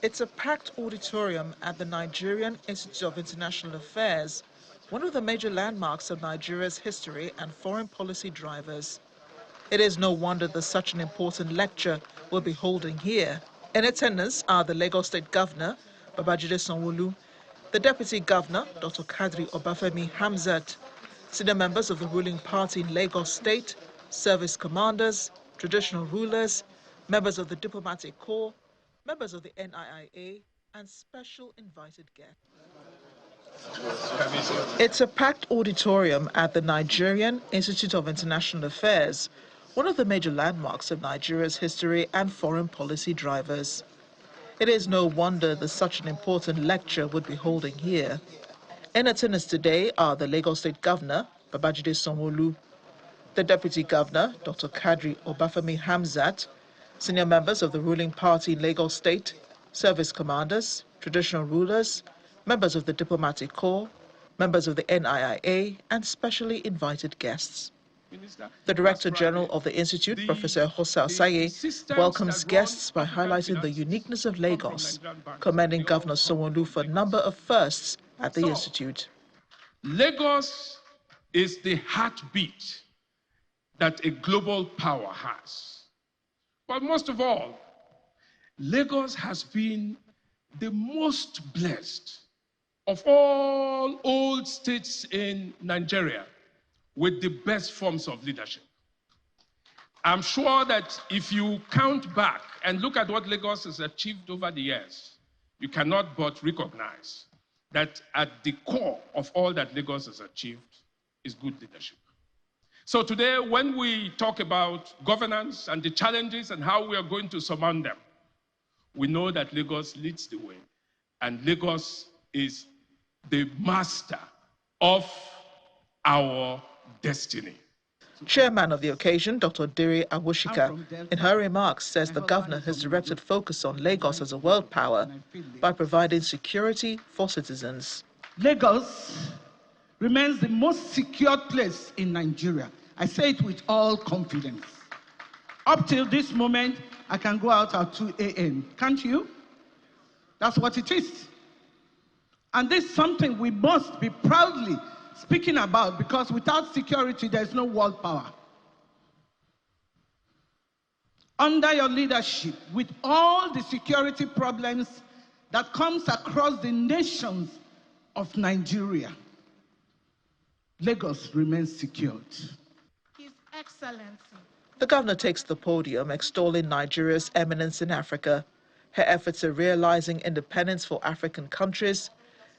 It's a packed auditorium at the Nigerian Institute of International Affairs, one of the major landmarks of Nigeria's history and foreign policy drivers. It is no wonder that such an important lecture will be holding here. In attendance are the Lagos State Governor, Babajide Sanwo-Olu, the Deputy Governor, Dr. Kadri Obafemi Hamzat, senior members of the ruling party in Lagos State, service commanders, traditional rulers, members of the diplomatic corps, members of the NIIA, and special invited guests. It's a packed auditorium at the Nigerian Institute of International Affairs, one of the major landmarks of Nigeria's history and foreign policy drivers. It is no wonder that such an important lecture would be holding here. In attendance today are the Lagos State Governor, Babajide Sanwo-Olu, the Deputy Governor, Dr. Kadri Obafemi Hamzat, senior members of the ruling party in Lagos State, service commanders, traditional rulers, members of the diplomatic corps, members of the NIIA, and specially invited guests. The Director General of the Institute, Professor Hossa Osaye, welcomes guests by highlighting the uniqueness of Lagos, commending Governor Sanwo-Olu for a number of firsts at the Institute. Lagos is the heartbeat that a global power has. But most of all, Lagos has been the most blessed of all old states in Nigeria with the best forms of leadership. I'm sure that if you count back and look at what Lagos has achieved over the years, you cannot but recognize that at the core of all that Lagos has achieved is good leadership. So today, when we talk about governance and the challenges and how we are going to surmount them, we know that Lagos leads the way, and Lagos is the master of our destiny. Chairman of the occasion, Dr. Diri Awushika, in her remarks says the governor has directed focus on Lagos as a world power by providing security for citizens. Lagos remains the most secure place in Nigeria. I say it with all confidence. Up till this moment, I can go out at 2 a.m. Can't you? That's what it is. And this is something we must be proudly speaking about, because without security, there's no world power. Under your leadership, with all the security problems that comes across the nations of Nigeria, Lagos remains secured. His Excellency. The governor takes the podium, extolling Nigeria's eminence in Africa, her efforts at realizing independence for African countries,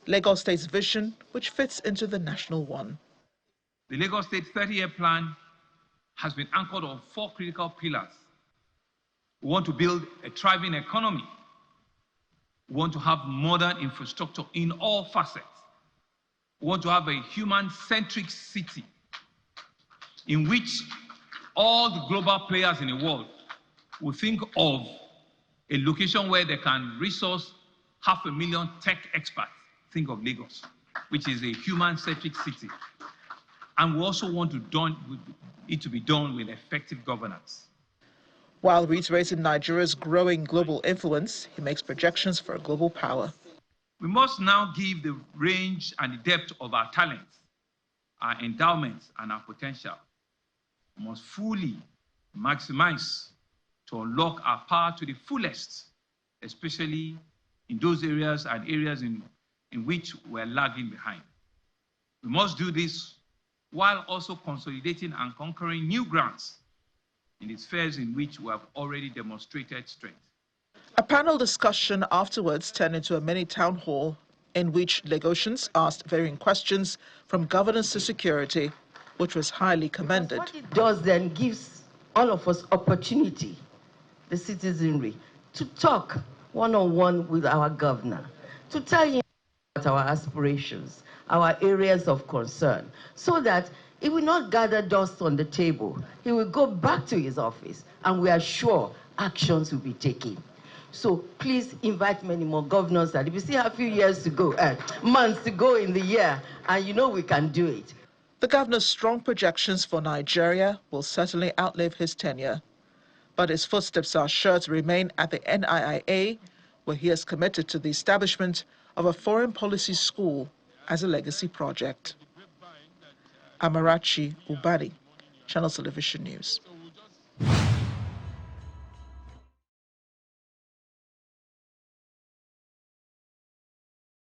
Lagos State's vision, which fits into the national one. The Lagos State 30-year plan has been anchored on 4 critical pillars. We want to build a thriving economy. We want to have modern infrastructure in all facets. We want to have a human-centric city in which all the global players in the world will think of a location where they can resource 500,000 tech experts. Think of Lagos, which is a human-centric city. And we also want it to be done with effective governance. While reiterating Nigeria's growing global influence, he makes projections for a global power. We must now give the range and the depth of our talents, our endowments, and our potential. We must fully maximize to unlock our power to the fullest, especially in those areas and areas in which we're lagging behind. We must do this while also consolidating and conquering new grounds in the spheres in which we have already demonstrated strength. A panel discussion afterwards turned into a mini town hall in which Lagosians asked varying questions from governance to security, which was highly commended. What it does then gives all of us opportunity, the citizenry, to talk one-on-one with our governor, to tell him about our aspirations, our areas of concern, so that he will not gather dust on the table. He will go back to his office, and we are sure actions will be taken. So please invite many more governors, that if you still have a few years to go, months to go in the year, and you know we can do it. The governor's strong projections for Nigeria will certainly outlive his tenure. but his footsteps are sure to remain at the NIIA, where he has committed to the establishment of a foreign policy school as a legacy project. Amarachi Ubadi, Channel Television News.